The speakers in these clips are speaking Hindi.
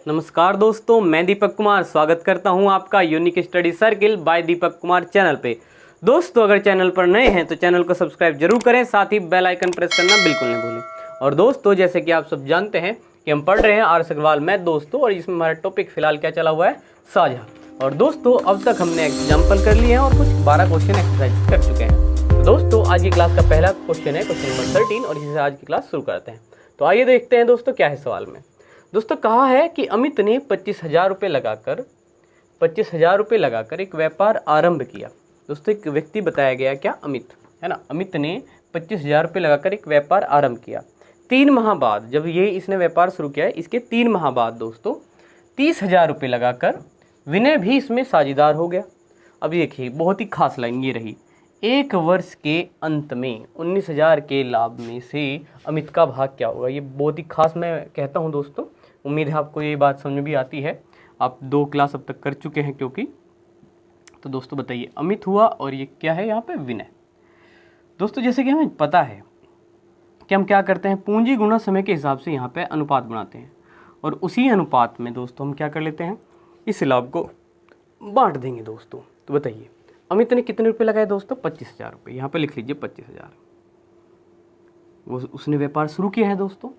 नमस्कार दोस्तों, मैं दीपक कुमार स्वागत करता हूं आपका unique study circle bye Deepak Kumar channel पे। दोस्तों, अगर चैनल पर नए हैं तो चैनल को सब्सक्राइब जरूर करें, साथ ही बेल आइकन प्रेस करना बिल्कुल नहीं भूलें। और दोस्तों, जैसे कि आप सब जानते हैं कि हम पढ़ रहे हैं आर एस अग्रवाल मैथ दोस्तों, और इसमें हमारा टॉपिक फिलहाल क्या चला हुआ है, साझा। और दोस्तों, अब तक हमने एग्जाम्पल कर लिए हैं और कुछ 12 क्वेश्चन एक्सरसाइज कर चुके हैं। तो दोस्तों, आज की क्लास का पहला क्वेश्चन है क्वेश्चन नंबर 13, और इसी से आज की क्लास शुरू करते हैं। तो आइए देखते हैं दोस्तों क्या है सवाल में। दोस्तों, कहा है कि अमित ने 25,000 रुपये लगाकर एक व्यापार आरंभ किया। दोस्तों, एक व्यक्ति बताया गया, क्या, अमित है ना। अमित ने 25,000 रुपये लगाकर एक व्यापार आरंभ किया। 3 माह बाद, जब ये इसने व्यापार शुरू किया है, इसके 3 माह बाद दोस्तों 30,000 रुपये लगाकर विनय भी इसमें साझेदार हो गया। अब देखिए, बहुत ही खास लाइन ये रही, 1 वर्ष के अंत में 19,000 के लाभ में से अमित का भाग क्या होगा। ये बहुत ही खास मैं कहता हूँ दोस्तों, उम्मीद है आपको ये बात समझ में भी आती है। आप 2 क्लास अब तक कर चुके हैं क्योंकि। तो दोस्तों बताइए, अमित हुआ और ये क्या है यहाँ पे, विनय। दोस्तों, जैसे कि हमें पता है कि हम क्या करते हैं, पूंजी गुणा समय के हिसाब से यहाँ पे अनुपात बनाते हैं, और उसी अनुपात में दोस्तों हम क्या कर लेते हैं, इस लाभ को बांट देंगे दोस्तों। तो बताइए, अमित ने कितने रुपये लगाए दोस्तों, 25,000 रुपये। यहाँ पे लिख लीजिए 25,000। वो उसने व्यापार शुरू किया है दोस्तों,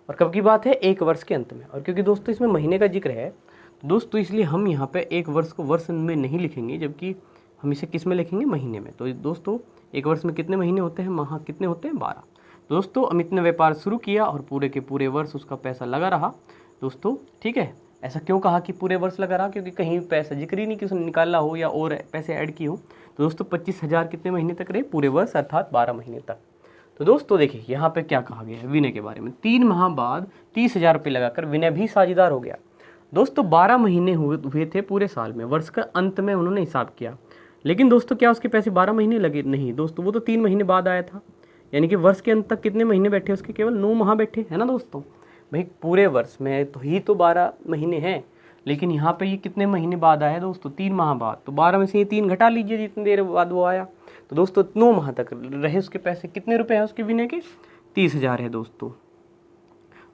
और कब की बात है, 1 वर्ष के अंत में। और क्योंकि दोस्तों इसमें महीने का जिक्र है तो दोस्तों इसलिए हम यहाँ पे 1 वर्ष को वर्ष में नहीं लिखेंगे, जबकि हम इसे किस में लिखेंगे, महीने में। तो दोस्तों 1 वर्ष में कितने महीने होते हैं, माह कितने होते हैं, 12। दोस्तों, अमित ने व्यापार शुरू किया और पूरे के पूरे वर्ष उसका पैसा लगा रहा दोस्तों, ठीक है। ऐसा क्यों कहा कि पूरे वर्ष लगा रहा, क्योंकि कहीं पैसा जिक्र ही नहीं कि उसने निकाला हो या और पैसे ऐड किए हो। तो दोस्तों 25,000 कितने महीने तक रहे, पूरे वर्ष, अर्थात 12 महीने तक। तो दोस्तों देखिए, यहाँ पे क्या कहा गया है विनय के बारे में। 3 माह बाद 30,000 रुपये लगाकर विनय भी साझेदार हो गया। दोस्तों 12 महीने हुए थे पूरे साल में, वर्ष का अंत में उन्होंने हिसाब किया। लेकिन दोस्तों क्या उसके पैसे 12 महीने लगे, नहीं दोस्तों, वो तो 3 महीने बाद आया था। यानी कि वर्ष के अंत तक कितने महीने बैठे उसके, केवल 9 माह बैठे, है ना दोस्तों। भाई पूरे वर्ष में तो ही तो 12 महीने हैं, लेकिन यहाँ पे ये कितने महीने बाद आया दोस्तों, 3 माह बाद। तो 12 में से ये 3 घटा लीजिए जितनी देर बाद वो आया। तो दोस्तों 9 माह तक रहे उसके पैसे। कितने रुपए हैं उसके विनय के, 30,000 है दोस्तों।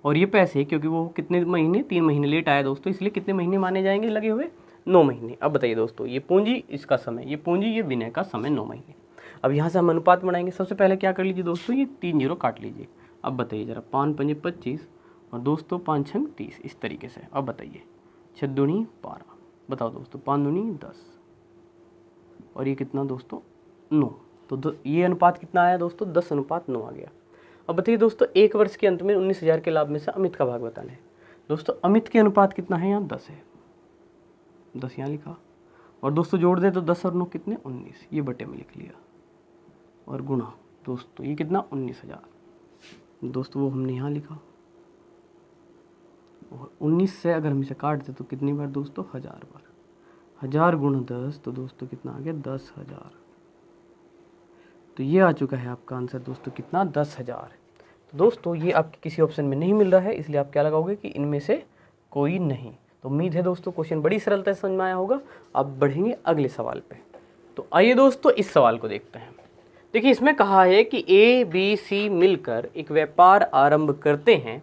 और ये पैसे क्योंकि वो कितने महीने, 3 महीने लेट आया दोस्तों, इसलिए कितने महीने माने जाएंगे लगे हुए, 9 महीने। अब बताइए दोस्तों, ये पूंजी इसका समय, ये पूंजी ये विनय का समय 9 महीने। अब यहाँ से हम अनुपात बनाएंगे। सबसे पहले क्या कर लीजिए दोस्तों, ये 3 जीरो काट लीजिए। अब बताइए जरा, 5 पंजे 25 और दोस्तों 5 छंग 30, इस तरीके से। अब बताइए, 6 दूनी 12, बताओ दोस्तों, 5 दूनी 10, और ये कितना दोस्तों, 9। तो ये अनुपात कितना आया दोस्तों, 10:9 आ गया। अब बताइए दोस्तों, 1 वर्ष के अंत में 19,000 के लाभ में से अमित का भाग बताना है। दोस्तों अमित के अनुपात कितना है, यहाँ 10 है, 10 यहाँ लिखा। और दोस्तों जोड़ दें तो 10 और 9 कितने, 19, ये बटे में लिख लिया। और गुणा दोस्तों ये कितना, 19,000 दोस्तों, वो हमने यहाँ लिखा। और 19 से अगर हम इसे काट दें तो कितनी बार दोस्तों, 1000 बार। 1000 गुणा 10, तो दोस्तों कितना आ गया, 10,000। तो ये आ चुका है आपका आंसर दोस्तों, कितना, 10,000। तो दोस्तों ये आपके किसी ऑप्शन में नहीं मिल रहा है, इसलिए आप क्या लगाओगे कि इनमें से कोई नहीं। तो उम्मीद है दोस्तों क्वेश्चन बड़ी सरलता से समझ में आया होगा। अब बढ़ेंगे अगले सवाल पे। तो आइए दोस्तों इस सवाल को देखते हैं। देखिए, इसमें कहा है कि ए बी सी मिलकर एक व्यापार आरंभ करते हैं,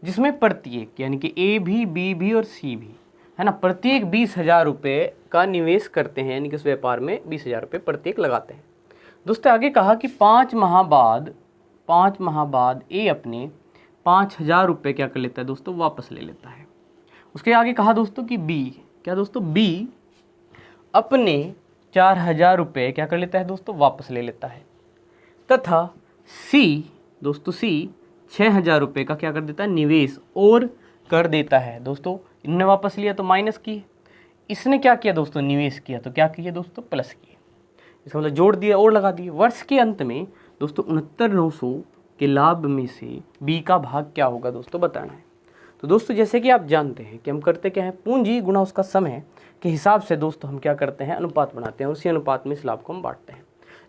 जिसमें प्रत्येक, यानी कि ए भी, बी भी और सी भी, है ना, प्रत्येक 20,000 रुपये का निवेश करते हैं। यानी कि उस व्यापार में 20,000 रुपये प्रत्येक लगाते हैं। दोस्तों आगे कहा कि 5 माह बाद ए अपने 5,000 रुपये क्या कर लेता है दोस्तों, वापस ले लेता है। उसके आगे कहा दोस्तों कि बी, क्या दोस्तों, बी अपने 4,000 रुपये क्या कर लेता है दोस्तों, वापस ले लेता है। तथा सी दोस्तों, सी 6,000 रुपये का क्या कर देता है, निवेश और कर देता है। दोस्तों इनने वापस लिया तो माइनस किए, इसने क्या किया दोस्तों, निवेश किया तो क्या किया दोस्तों, प्लस किए। इसका मतलब जोड़ दिया और लगा दिए। वर्ष के अंत में दोस्तों 69,900 के लाभ में से बी का भाग क्या होगा दोस्तों, बताना है। तो दोस्तों जैसे कि आप जानते हैं कि हम करते क्या है, पूंजी गुणा उसका समय के हिसाब से दोस्तों हम क्या करते हैं, अनुपात बनाते हैं, उसी अनुपात में इस लाभ को हम बांटते हैं।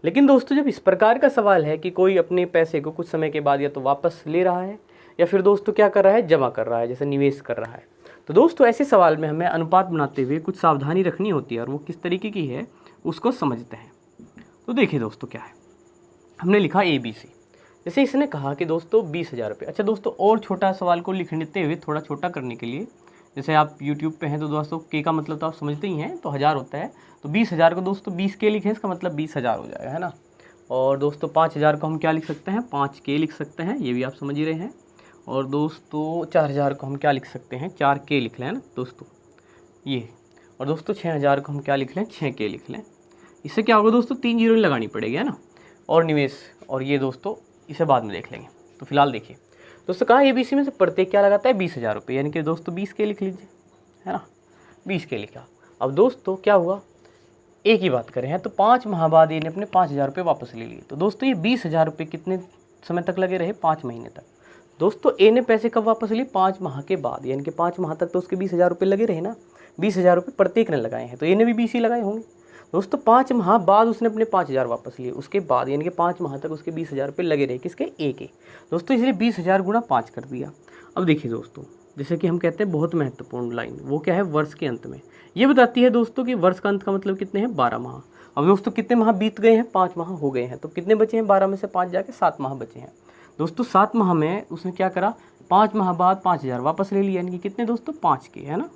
लेकिन दोस्तों जब इस प्रकार का सवाल है कि कोई अपने पैसे को कुछ समय के बाद या तो वापस ले रहा है या फिर दोस्तों क्या कर रहा है, जमा कर रहा है, जैसे निवेश कर रहा है। तो दोस्तों ऐसे सवाल में हमें अनुपात बनाते हुए कुछ सावधानी रखनी होती है, और वो किस तरीके की है उसको समझते हैं। तो देखिए दोस्तों क्या है, हमने लिखा ए बी सी। जैसे इसने कहा कि दोस्तों 20,000 रुपये। अच्छा दोस्तों, और छोटा सवाल को लिखते हुए थोड़ा छोटा करने के लिए जैसे आप यूट्यूब पे हैं तो दोस्तों के का मतलब तो आप समझते ही हैं, तो 1000 होता है, तो 20,000 को दोस्तों 20 के लिखें, इसका मतलब 20,000 हो जाएगा, है ना। और दोस्तों 5,000 को हम क्या लिख सकते हैं, 5 के लिख सकते हैं, ये भी आप समझ ही रहे हैं। और दोस्तों 4,000 को हम क्या लिख सकते हैं, 4 के लिख लें, है ना दोस्तों ये। और दोस्तों 6,000 को हम क्या लिख लें, 6 के लिख लें। इससे क्या होगा दोस्तों, 3 जीरो लगानी पड़ेगी, है ना। और निवेश, और ये दोस्तों इसे बाद में देख लेंगे। तो फिलहाल देखिए दोस्तों, कहा ABC में से प्रत्येक क्या लगाता है, 20,000 रुपये, यानी कि दोस्तों 20 के लिख लीजिए, है ना, 20 के लिखा। अब दोस्तों क्या हुआ, एक ही बात करें हैं तो 5 माह बाद इन्हें अपने 5,000 रुपये वापस ले लिए। तो दोस्तों ये 20,000 रुपये कितने समय तक लगे रहे, 5 महीने तक। दोस्तों ए ने पैसे कब वापस लिए, 5 माह के बाद, यानी कि 5 माह तक तो उसके 20,000 रुपये लगे रहे ना, 20,000 रुपये प्रत्येक ने लगाए हैं, तो ए ने भी 20 ही लगाए होंगे। दोस्तों 5 माह बाद उसने अपने 5,000 वापस लिए, उसके बाद यानी कि 5 माह तक उसके 20,000 रुपये लगे रहे, किसके, ए के। दोस्तों इसलिए 20,000 गुणा 5 कर दिया। अब देखिए दोस्तों, जैसे कि हम कहते हैं बहुत महत्वपूर्ण लाइन, वो क्या है, वर्ष के अंत में। ये बताती है दोस्तों कि वर्ष का अंत का मतलब कितने हैं, 12 माह। अब दोस्तों कितने माह बीत गए हैं, 5 माह हो गए हैं, तो कितने बचे हैं, 12 में से 5 जाके 7 माह बचे हैं। दोस्तों 7 माह में उसने क्या करा, 5 माह बाद 5,000 वापस ले लिया, यानी कि कितने दोस्तों, 5 के, है ना।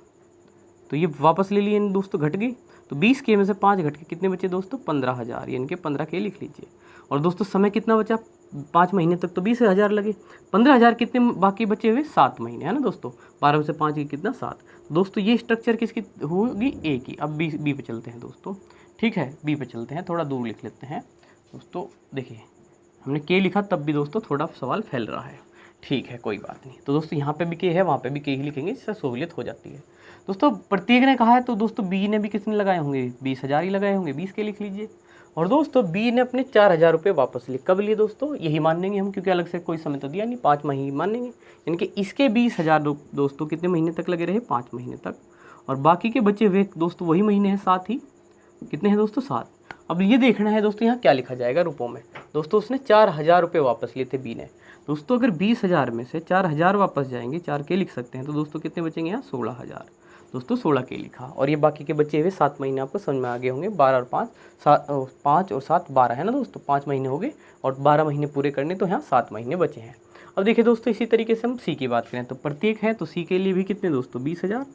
तो ये वापस ले लिए दोस्तों, घट गई, तो 20 के में से 5 घट के कितने बचे दोस्तों, 15,000, यानी कि 15 के लिख लीजिए। और दोस्तों समय कितना बचा, 5 महीने तक तो 20,000 लगे, 15,000 कितने बाकी बचे हुए, 7 महीने, है ना दोस्तों। 12 में से 5 की कितना, 7। दोस्तों ये स्ट्रक्चर किसकी होगी, ए की। अब बी पे चलते हैं दोस्तों, ठीक है, बी पे चलते हैं, थोड़ा दूर लिख लेते हैं दोस्तों। देखिए हमने के लिखा तब भी दोस्तों थोड़ा सवाल फैल रहा है, ठीक है कोई बात नहीं। तो दोस्तों यहाँ पे भी के है, वहाँ पे भी के ही लिखेंगे, इससे सहूलियत हो जाती है। दोस्तों प्रत्येक ने कहा है, तो दोस्तों बी ने भी कितने लगाए होंगे, 20,000 ही लगाए होंगे, 20 के लिख लीजिए। और दोस्तों बी ने अपने 4,000 रुपये वापस लिए, कब लिए दोस्तों, यही मानेंगे हम, क्योंकि अलग से कोई समय तो दिया नहीं, 5 महीने मानेंगे, यानी कि इसके 20,000 दोस्तों कितने महीने तक लगे रहे, 5 महीने तक। और बाकी के बचे हुए दोस्तों वही महीने हैं, 7 ही, कितने हैं दोस्तों, 7। अब ये देखना है दोस्तों यहाँ क्या लिखा जाएगा रूपों में। दोस्तों उसने 4,000 रुपये वापस लिए थे बी ने। दोस्तों अगर 20,000 में से 4,000 वापस जाएंगे, 4 के लिख सकते हैं, तो दोस्तों कितने बचेंगे यहाँ, 16,000। दोस्तों 16 के लिखा। और ये बाकी के बचे हुए 7 महीने आपको समझ में आ गए होंगे, 12 और 5 5 और 7 12 है ना दोस्तों, 5 महीने हो गए, और 12 महीने पूरे करने तो यहाँ 7 महीने बचे हैं। अब देखिए दोस्तों इसी तरीके से हम सी की बात करें, तो प्रत्येक है, तो सी के लिए भी कितने दोस्तों, 20,000।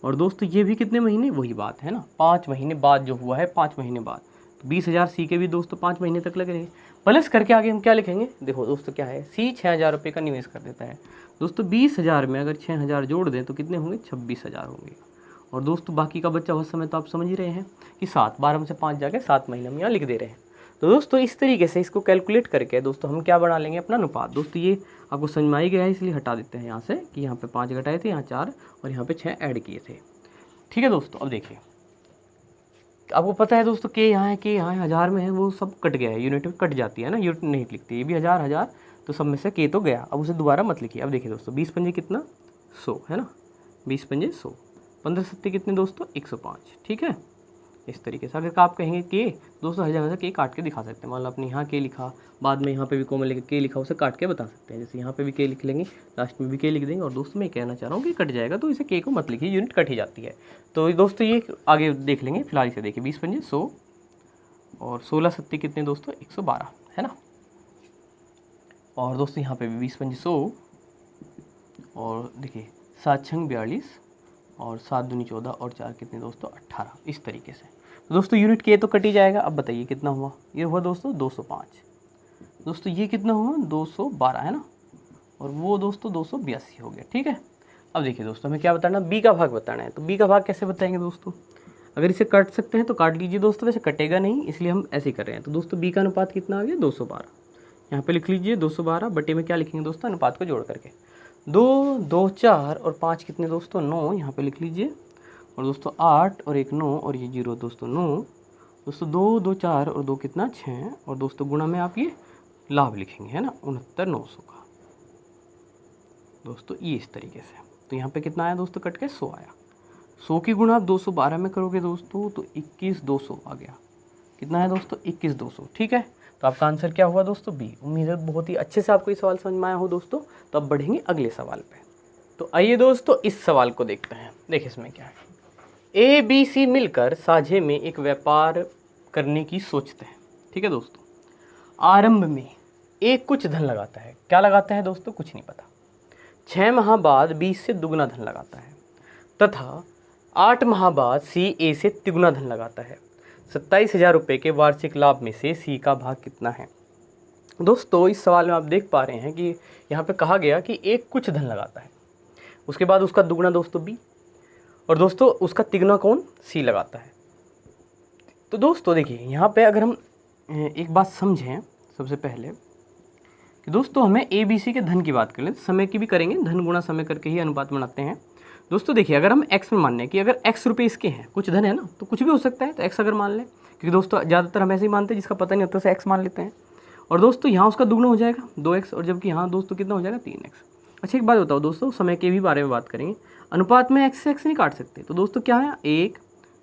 और दोस्तों ये भी कितने महीने, वही बात है ना, 5 महीने बाद जो हुआ है, 5 महीने बाद, तो 20,000 सी के भी दोस्तों 5 महीने तक लग रहे हैं। प्लस करके आगे हम क्या लिखेंगे, देखो दोस्तों क्या है, सी 6,000 रुपये का निवेश कर देता है। दोस्तों 20,000 में अगर 6,000 जोड़ दें तो कितने होंगे, 26,000 होंगे। और दोस्तों बाकी का बच्चा हुआ समय तो आप समझ ही रहे हैं कि 7, 12 में से 5 जाके 7 महीने हम यहाँ लिख दे रहे हैं। तो दोस्तों इस तरीके से इसको कैलकुलेट करके दोस्तों हम क्या बना लेंगे, अपना अनुपात। दोस्तों ये आपको समझ में आई गया है, इसलिए हटा देते हैं यहाँ से, कि यहाँ पे 5 घटाए थे, यहाँ 4 और यहाँ पे 6 ऐड किए थे, ठीक है दोस्तों। अब देखिए आपको पता है दोस्तों के यहाँ है, के यहाँ है, 1000 में है, वो सब कट गया है, यूनिट में कट जाती है ना, यूनिट नहीं लिखती, ये भी 1000 1000, तो सब में से के तो गया, अब उसे दोबारा मत लिखिए। अब देखिए दोस्तों 20 पंजे कितना, 100 है ना, 20 पंजे 100, 15 सत्ते कितने दोस्तों, 105, ठीक है। इस तरीके से अगर आप कहेंगे के, दोस्तों हर जगह से के काट के दिखा सकते हैं। मान लो आपने यहाँ के लिखा, बाद में यहाँ पे भी कॉमन लेके के लिखा, उसे काट के बता सकते हैं। जैसे यहाँ पे भी के लिख लेंगे, लास्ट में भी के लिख देंगे। और दोस्तों मैं कहना चाह रहा हूँ कि कट जाएगा, तो इसे के को मत लिखिए, यूनिट कट ही जाती है। तो दोस्तों ये आगे देख लेंगे, फिलहाल इसे देखिए, 20 पंजे 100 और 16 सत्ते कितने दोस्तों, 112 है ना। और दोस्तों यहाँ पे भी 20 पंजे 100 और देखिए 7 छंग 42 और 7 दूनी 14 और 4 कितने दोस्तों, 18। इस तरीके से तो दोस्तों यूनिट के तो कट ही जाएगा। अब बताइए कितना हुआ, ये हुआ दोस्तों 205। दोस्तों ये कितना हुआ, 212 है ना, और वो दोस्तों 282 हो गया, ठीक है। अब देखिए दोस्तों हमें क्या बताना, बी का भाग बताना है। तो बी का भाग कैसे बताएंगे दोस्तों, अगर इसे काट सकते हैं तो काट लीजिए दोस्तों, वैसे कटेगा नहीं इसलिए हम ऐसे ही कर रहे हैं। तो दोस्तों बी का अनुपात कितना आ गया, 212। यहाँ पे लिख लीजिए 212 बटे में क्या लिखेंगे दोस्तों, अनुपात को जोड़ करके 2 2 4 और 5 कितने दोस्तों, 9, यहाँ पे लिख लीजिए। और दोस्तों 8 और 1 9 और ये 0 दोस्तों 9। दोस्तों 2 2 4 और 2 कितना 6, और दोस्तों गुणा में आप ये लाभ लिखेंगे, है ना, 69,900 का दोस्तों, ये इस तरीके से। तो यहाँ पे कितना आया दोस्तों, कट के 100 आया। 100 की गुणा आप 212 में करोगे दोस्तों तो 21,200 आ गया। कितना है दोस्तों, 21,200, ठीक है। तो आपका आंसर क्या हुआ दोस्तों, बी। उम्मीद है बहुत ही अच्छे से आपको ये सवाल समझ में आया हो दोस्तों। तो अब बढ़ेंगे अगले सवाल पे। तो आइए दोस्तों इस सवाल को देखते हैं। देखिए इसमें क्या है, ए बी सी मिलकर साझे में एक व्यापार करने की सोचते हैं, ठीक है दोस्तों। आरंभ में एक कुछ धन लगाता है, क्या लगाता है दोस्तों, कुछ नहीं पता। 6 माह बाद 20 से दुगना धन लगाता है। तथा 8 माह बाद सी ए से तिगुना धन लगाता है। 27,000 रुपये के वार्षिक लाभ में से सी का भाग कितना है। दोस्तों इस सवाल में आप देख पा रहे हैं कि यहाँ पे कहा गया कि ए कुछ धन लगाता है, उसके बाद उसका दुगना दोस्तों बी, और दोस्तों उसका तिगुना कौन, सी लगाता है। तो दोस्तों देखिए यहाँ पे अगर हम एक बात समझें सबसे पहले कि दोस्तों हमें ए बी सी के धन की बात करें, समय की भी करेंगे, धन गुणा समय करके ही अनुपात बनाते हैं। दोस्तों देखिए अगर हम x में मान लें कि अगर x रुपये इसके हैं, कुछ धन है ना, तो कुछ भी हो सकता है, तो x अगर मान लें, क्योंकि दोस्तों ज़्यादातर हम ऐसे ही मानते हैं जिसका पता नहीं होता उसे x मान लेते हैं। और दोस्तों यहाँ उसका दुगना हो जाएगा 2x, और जबकि यहाँ दोस्तों कितना हो जाएगा 3x। अच्छा एक बात बताओ दोस्तों, समय के भी बारे में बात करेंगे, अनुपात में x से x नहीं काट सकते, तो दोस्तों क्या है 1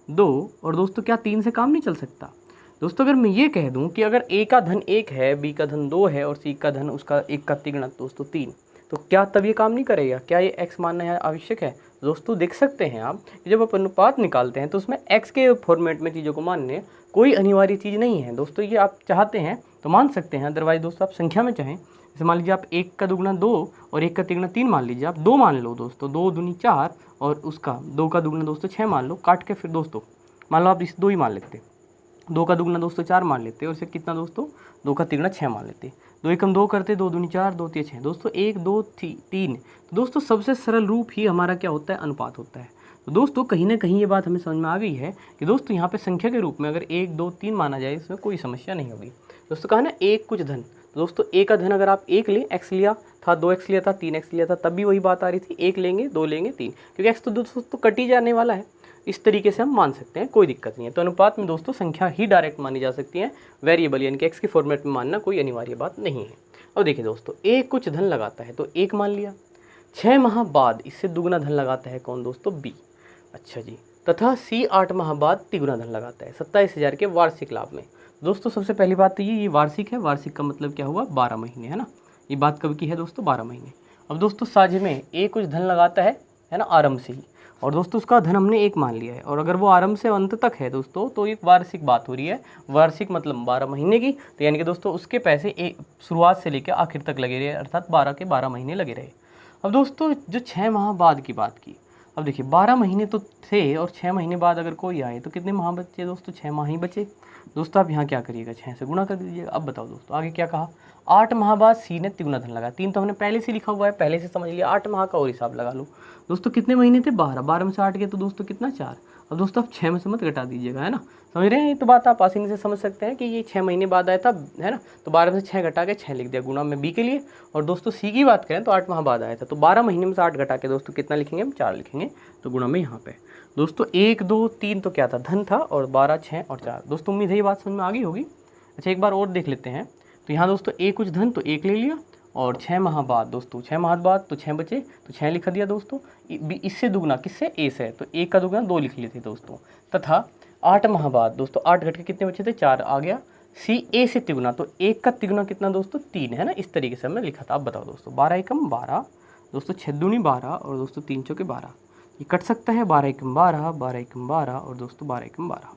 2, और दोस्तों क्या 3 से काम नहीं चल सकता। दोस्तों अगर मैं ये कह दूं कि अगर a का धन 1 है, b का धन 2 है और c का धन उसका 1 का तिगुना दोस्तों 3, तो क्या तब ये काम नहीं करेगा, क्या ये x मानना है आवश्यक है। दोस्तों देख सकते हैं आप कि जब आप अनुपात निकालते हैं तो उसमें x के फॉर्मेट में चीज़ों को मानने कोई अनिवार्य चीज़ नहीं है। दोस्तों ये आप चाहते हैं तो मान सकते हैं, अदरवाइज दोस्तों आप संख्या में चाहें, जैसे मान लीजिए आप 1 का दुगुना 2 और 1 का तिगुना 3 मान लीजिए, आप 2 मान लो दोस्तों, 2 दूनी 4 और उसका 2 का दुगुना दोस्तों 6 मान लो, काट के फिर दोस्तों मान लो आप इस 2 ही मान लेते, 2 का दुगुना दोस्तों 4 मान लेते, और इसे कितना दोस्तों 2 का तिगुना 6 मान लेते, 2 एकम 2 करते, 2 दूनी 4 2 3 6 दोस्तों 1 2 3। तो दोस्तों सबसे सरल रूप ही हमारा क्या होता है, अनुपात होता है। तो दोस्तों कहीं ना कहीं ये बात हमें समझ में आ गई है कि दोस्तों यहाँ पे संख्या के रूप में अगर 1 2 3 माना जाए इसमें कोई समस्या नहीं होगी। दोस्तों कहा ना एक कुछ धन, तो दोस्तों ए का धन अगर आप 1 लें, x लिया था, 2x लिया था, 3x लिया था, तब भी वही बात आ रही थी, 1 लेंगे 2 लेंगे 3, क्योंकि x तो दोस्तों कट ही जाने वाला है। इस तरीके से हम मान सकते हैं, कोई दिक्कत नहीं है। तो अनुपात में दोस्तों संख्या ही डायरेक्ट मानी जा सकती है, वेरिएबल यानी कि x के फॉर्मेट में मानना कोई अनिवार्य बात नहीं है। अब देखिए दोस्तों ए कुछ धन लगाता है तो 1 मान लिया, 6 माह बाद इससे दुगुना धन लगाता है कौन दोस्तों, b। अच्छा जी, तथा सी 8 माह बाद तिगुना धन लगाता है 27,000 के वार्षिक लाभ में। दोस्तों सबसे पहली बात तो ये वार्षिक है, वार्षिक का मतलब क्या हुआ 12 महीने, है ना। ये बात कब की है दोस्तों, 12 महीने। अब दोस्तों साझे में ए कुछ धन लगाता है ना, आरंभ से ही, और दोस्तों उसका धन हमने 1 मान लिया है, और अगर वो आरंभ से अंत तक है दोस्तों तो एक वार्षिक बात हो रही है, वार्षिक मतलब 12 महीने की, तो यानी कि दोस्तों उसके पैसे शुरुआत से लेकर आखिर तक लगे रहे, अर्थात 12 के 12 महीने लगे रहे। अब दोस्तों जो 6 माह बाद की बात की, अब देखिए 12 महीने तो थे और 6 महीने बाद अगर कोई आए तो कितने माह बचे दोस्तों, 6 माह ही बचे। दोस्तों आप यहाँ क्या करिएगा, 6 से गुणा कर दीजिएगा। अब बताओ दोस्तों आगे क्या कहा, 8 माह बाद सी ने तिगुना धन लगा, 3 तो हमने पहले से लिखा हुआ है, पहले से समझ लिया, 8 माह का और हिसाब लगा लो। दोस्तों कितने महीने थे, 12, 12 में से 8 गए तो दोस्तों कितना 4। अब दोस्तों आप 6 में से मत घटा दीजिएगा, है ना, समझ रहे हैं। ये तो बात आप आसानी से समझ सकते हैं कि ये 6 महीने बाद आया था, है ना, तो 12 में से 6 घटा के 6 लिख दिया गुणा में बी के लिए। और दोस्तों सी की बात करें तो 8 माह बाद आया था, तो 12 महीने में से 8 घटा के दोस्तों कितना लिखेंगे हम, 4 लिखेंगे, तो गुणा में यहाँ पे दोस्तों 1 2 3 तो क्या था, धन था, और 12 6 और 4। दोस्तों उम्मीद है ये बात समझ में आ गई होगी। अच्छा एक बार और देख लेते हैं, तो यहाँ दोस्तों ए कुछ धन तो 1 ले लिया, और 6 माह बाद दोस्तों 6 माह बाद तो 6 बचे तो 6 लिख दिया दोस्तों, इससे दुगना किससे, ए से, तो 1 का दुगना 2 लिख लिए थे दोस्तों। तथा 8 माह बाद दोस्तों 8 घट के कितने बचे थे, 4 आ गया, सी ए से तिगुना, तो 1 का तिगुना कितना दोस्तों 3, है ना, इस तरीके से हमने लिखा था। अब बताओ दोस्तों 12 एकम 12 दोस्तों 6 दूनी 12 और दोस्तों 3 चौके 12, ये कट सकता है, 12 एकम 12 12 एकम 12 और दोस्तों 12 एकम 12।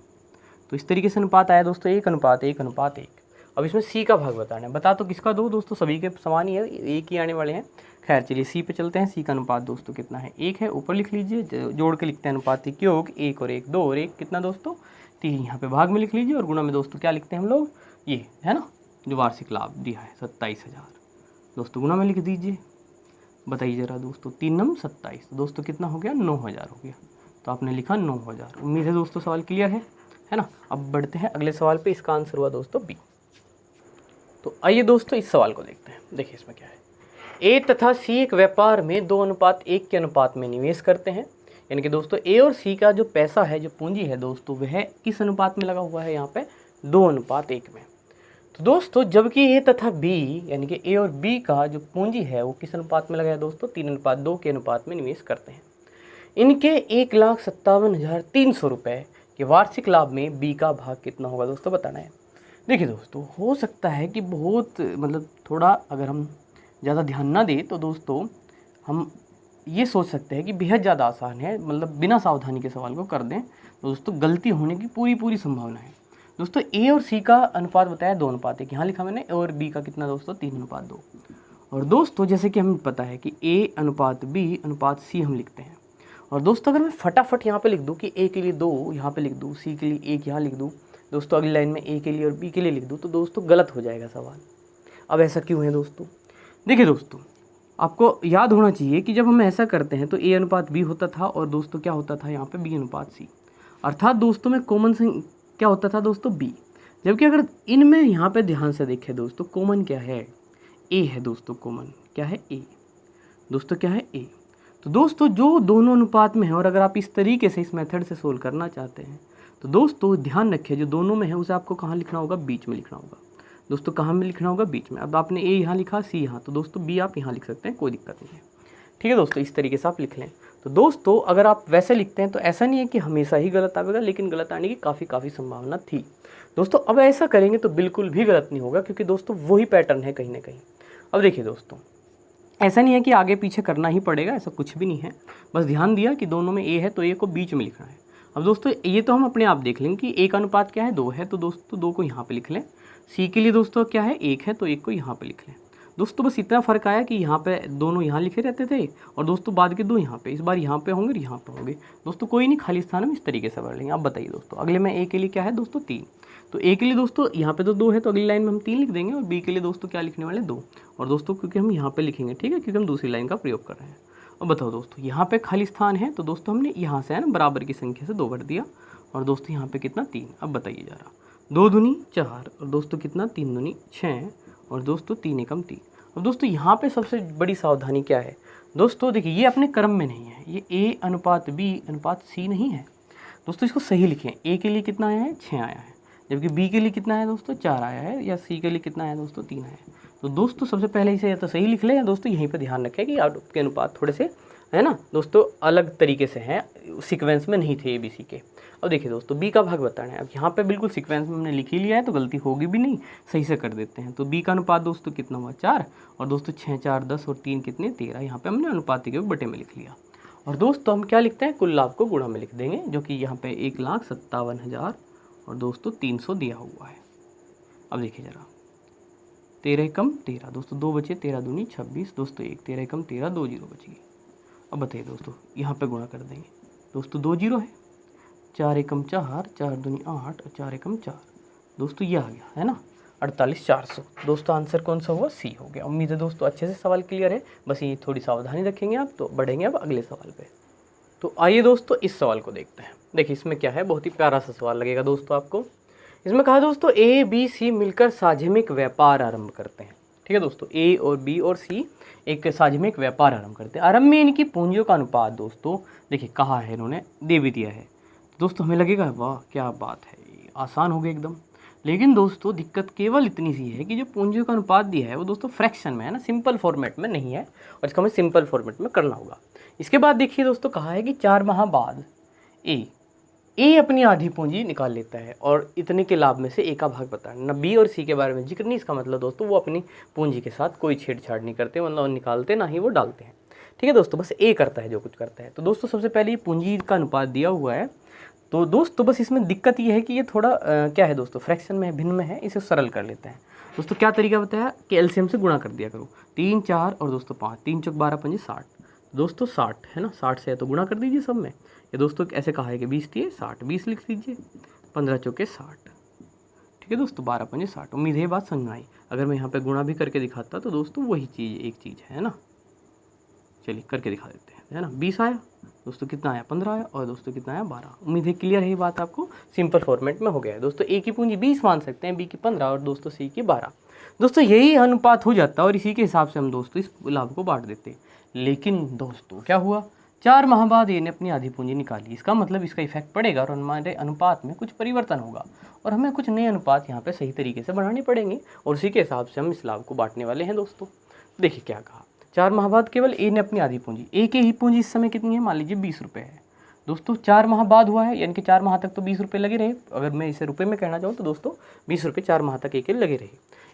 तो इस तरीके से अनुपात आया दोस्तों 1 अनुपात 1 अनुपात 1। अब इसमें सी का भाग बताना है, बता तो किसका दो दोस्तों, सभी के समान ही है, एक ही आने वाले हैं। खैर चलिए सी पे चलते हैं, सी का अनुपात दोस्तों कितना है, 1 है, ऊपर लिख लीजिए, जोड़ के लिखते हैं अनुपात के योग, 1 और 1 2 और 1 कितना दोस्तों 3, यहाँ पे भाग में लिख लीजिए, और गुणा में दोस्तों क्या लिखते हैं हम लोग, ये है ना जो वार्षिक लाभ दिया है 27,000 दोस्तों, गुणा में लिख दीजिए। बताइए जरा दोस्तों, 3 नम 27, दोस्तों कितना हो गया, 9,000 हो गया, तो आपने लिखा 9,000। उम्मीद है दोस्तों सवाल क्लियर है ना। अब बढ़ते हैं अगले सवाल पे, इसका आंसर हुआ दोस्तों बी। तो आइए दोस्तों इस सवाल को देखते हैं, देखिए इसमें क्या है, ए तथा सी एक व्यापार में 2:1 के अनुपात में निवेश करते हैं, यानी कि दोस्तों ए और सी का जो पैसा है, जो पूंजी है दोस्तों, वह किस अनुपात में लगा हुआ है, यहाँ पे 2:1 में। तो दोस्तों जबकि ए तथा बी यानी कि ए और बी का जो पूंजी है वो किस अनुपात में लगा है दोस्तों, 3:2 के अनुपात में निवेश करते हैं। इनके 1,57,300 रुपये के वार्षिक लाभ में बी का भाग कितना होगा दोस्तों, बताना है। देखिए दोस्तों हो सकता है कि बहुत मतलब थोड़ा अगर हम ज़्यादा ध्यान ना दें तो दोस्तों हम ये सोच सकते हैं कि बेहद ज़्यादा आसान है, मतलब बिना सावधानी के सवाल को कर दें तो दोस्तों गलती होने की पूरी संभावना है। दोस्तों ए और सी का अनुपात बताया 2:1, यहाँ लिखा मैंने, और बी का कितना दोस्तों 3:2। और दोस्तों जैसे कि हमें पता है कि ए अनुपात बी अनुपात सी हम लिखते हैं, और दोस्तों अगर मैं फटाफट यहाँ पे लिख दूँ कि ए के लिए 2 यहाँ पे लिख दूँ, सी के लिए 1 यहाँ लिख दूँ, दोस्तों अगली लाइन में ए के लिए और बी के लिए लिख दूँ, तो दोस्तों गलत हो जाएगा सवाल। अब ऐसा क्यों है दोस्तों? देखिए दोस्तों, आपको याद होना चाहिए कि जब हम ऐसा करते हैं तो ए अनुपात बी होता था और दोस्तों क्या होता था यहाँ पे बी अनुपात सी, अर्थात दोस्तों में कॉमन क्या होता था दोस्तों बी। जबकि अगर इनमें यहाँ पे ध्यान से देखें दोस्तों, कॉमन क्या है? ए है दोस्तों, कॉमन क्या है? ए। दोस्तों क्या है? ए। तो दोस्तों जो दोनों अनुपात में है, और अगर आप इस तरीके से इस मेथड से सोल्व करना चाहते हैं तो दोस्तों ध्यान रखिए, जो दोनों में है उसे आपको कहाँ लिखना होगा? बीच में लिखना होगा। दोस्तों कहाँ में लिखना होगा? बीच में। अब आपने ए यहाँ लिखा, सी यहाँ, तो दोस्तों बी आप यहाँ लिख सकते हैं, कोई दिक्कत नहीं है। ठीक है दोस्तों, इस तरीके से आप लिख लें। तो दोस्तों अगर आप वैसे लिखते हैं तो ऐसा नहीं है कि हमेशा ही गलत आएगा, लेकिन गलत आने की काफ़ी संभावना थी। दोस्तों अब ऐसा करेंगे तो बिल्कुल भी गलत नहीं होगा, क्योंकि दोस्तों वही पैटर्न है कहीं ना कहीं। अब देखिए दोस्तों, ऐसा नहीं है कि आगे पीछे करना ही पड़ेगा, ऐसा कुछ भी नहीं है। बस ध्यान दिया कि दोनों में ए है तो ए को बीच में लिखना है। अब दोस्तों ये तो हम अपने आप देख लेंगे कि ए का अनुपात क्या है? 2 है, तो दोस्तों 2 को यहाँ पे लिख लें। सी के लिए दोस्तों क्या है? 1 है, तो 1 को यहाँ पे लिख लें। दोस्तों बस इतना फ़र्क आया कि यहाँ पे दोनों यहाँ लिखे रहते थे और दोस्तों बाद के 2 यहाँ पे, इस बार यहाँ पे होंगे और यहाँ पे होंगे। दोस्तों कोई नहीं, खाली स्थान हम इस तरीके से भर लेंगे। अब बताइए दोस्तों, अगले में ए के लिए क्या है दोस्तों? 3। तो ए के लिए दोस्तों यहाँ पे तो 2 है, तो अगली लाइन में हम 3 लिख देंगे, और बी के लिए दोस्तों क्या लिखने वाले? 2। और दोस्तों क्योंकि हम यहाँ पे लिखेंगे, ठीक है, क्योंकि हम दूसरी लाइन का प्रयोग कर रहे हैं। अब बताओ दोस्तों, यहाँ पे खाली स्थान है, तो दोस्तों हमने यहाँ से है ना बराबर की संख्या से 2 भर दिया, और दोस्तों यहाँ पे कितना? 3। अब बताइए जरा, 2 दूनी 4, और दोस्तों कितना? 3 दूनी 6, और दोस्तों 3 एकम 3। अब दोस्तों यहाँ पे सबसे बड़ी सावधानी क्या है दोस्तों? देखिए ये अपने क्रम में नहीं है, ये ए अनुपात बी अनुपात सी नहीं है दोस्तों, इसको सही लिखें। ए के लिए कितना आया है? 6 आया है, जबकि बी के लिए कितना है दोस्तों? 4 आया है, या सी के लिए कितना है दोस्तों? 3 आया है। तो दोस्तों सबसे पहले इसे या तो सही लिख लें, या दोस्तों यहीं पे ध्यान रखें कि आपके अनुपात थोड़े से है ना दोस्तों अलग तरीके से हैं, सीक्वेंस में नहीं थे ए बी सी के। अब देखिए दोस्तों, बी का भाग बताना है। अब यहाँ पे बिल्कुल सीक्वेंस में हमने लिख ही लिया है, तो गलती होगी भी नहीं, सही से कर देते हैं। तो बी का अनुपात दोस्तों कितना हुआ? 4, और दोस्तों 6 4 10 और 3 कितने? 13। यहाँ पे हमने अनुपात के बटे में लिख लिया। और दोस्तों हम क्या लिखते हैं? कुल लाभ को गुणा में लिख देंगे, जो कि यहाँ पे 1,57,000 और दोस्तों 300 दिया हुआ है। अब देखिए जरा, 13 एकम 13, दोस्तों 2 बचे, 13 दूनी 26, दोस्तों 1, 13 एकम 13, 2 जीरो बच गई। अब बताइए दोस्तों, यहाँ पे गुणा कर देंगे, दोस्तों 2 जीरो है, 4 एकम 4, 4 दूनी 8 और 4 एकम 4, दोस्तों ये आ गया है ना 48,400। दोस्तों आंसर कौन सा हुआ? सी हो गया। उम्मीद है दोस्तों अच्छे से सवाल क्लियर है, बस ये थोड़ी सावधानी रखेंगे आप तो बढ़ेंगे अब अगले सवाल पे। तो आइए दोस्तों इस सवाल को देखते हैं। देखिए इसमें क्या है, बहुत ही प्यारा सा सवाल लगेगा दोस्तों आपको। इसमें कहा दोस्तों ए बी सी मिलकर साझमिक व्यापार आरंभ करते हैं। ठीक है दोस्तों, ए और बी और सी एक साझमिक व्यापार आरंभ करते हैं। आरंभ में इनकी पूंजियों का अनुपात दोस्तों देखिए कहा है, इन्होंने दे भी दिया है। दोस्तों हमें लगेगा वाह क्या बात है, आसान हो गया एकदम। लेकिन दोस्तों दिक्कत केवल इतनी सी है कि जो पूंजियों का अनुपात दिया है वो दोस्तों फ्रैक्शन में है ना, सिंपल फॉर्मेट में नहीं है, और इसका हमें सिंपल फॉर्मेट में करना होगा। इसके बाद देखिए दोस्तों कहा है कि 4 माह बाद ए अपनी आधी पूंजी निकाल लेता है और इतने के लाभ में से ए का भाग बताना। ना बी और सी के बारे में जिक्र नहीं, इसका मतलब दोस्तों वो अपनी पूंजी के साथ कोई छेड़छाड़ नहीं करते, मतलब निकालते ना ही वो डालते हैं। ठीक है दोस्तों, बस ए करता है जो कुछ करता है। तो दोस्तों सबसे पहले ये पूंजी का अनुपात दिया हुआ है, तो दोस्तों बस इसमें दिक्कत ये है कि ये थोड़ा क्या है दोस्तों फ्रैक्शन में भिन्न में है, इसे सरल कर लेते हैं। दोस्तों क्या तरीका बताया कि एलसीएम से गुणा कर दिया करो, 3 4 और दोस्तों 5, 3 चौक 12 5 60, दोस्तों 60 है ना, 60 से है तो गुणा कर दीजिए सब में। ये दोस्तों ऐसे कहा है कि 20 दिए 60, 20 लिख लीजिए, 15 चौके 60। ठीक है दोस्तों, 12 5 60। उम्मीद है ये बात समझ में आई। अगर मैं यहाँ पे गुणा भी करके दिखाता तो दोस्तों वही चीज़ एक चीज़ है ना, चलिए करके दिखा देते हैं, है ना। 20 आया दोस्तों, कितना आया 15 आया, और दोस्तों कितना आया 12। उम्मीद है क्लियर है ये बात आपको, सिंपल फॉर्मेट में हो गया है दोस्तों। ए की पूंजी 20 मान सकते हैं, बी की 15 और दोस्तों सी की 12। दोस्तों यही अनुपात हो जाता है और इसी के हिसाब से हम दोस्तों इस लाभ को बांट देते हैं। लेकिन दोस्तों क्या हुआ, 4 माह बाद ए ने अपनी आधी पूंजी निकाली, इसका मतलब इसका इफेक्ट पड़ेगा और हमारे अनुपात में कुछ परिवर्तन होगा और हमें कुछ नए अनुपात यहाँ पे सही तरीके से बनाने पड़ेंगे और उसी के हिसाब से हम इस लाभ को बांटने वाले हैं दोस्तों। देखिए क्या कहा, 4 माह बाद केवल ए ने अपनी आधी पूंजी, ए की ही पूंजी इस समय कितनी है, मान लीजिए 20 रुपये है दोस्तों। 4 माह बाद हुआ है, यानी कि 4 माह तक तो 20 रुपये लगे रहे। अगर मैं इसे रुपये में कहना चाहूँ तो दोस्तों 20 रुपये 4 माह तक एक लगे रहे।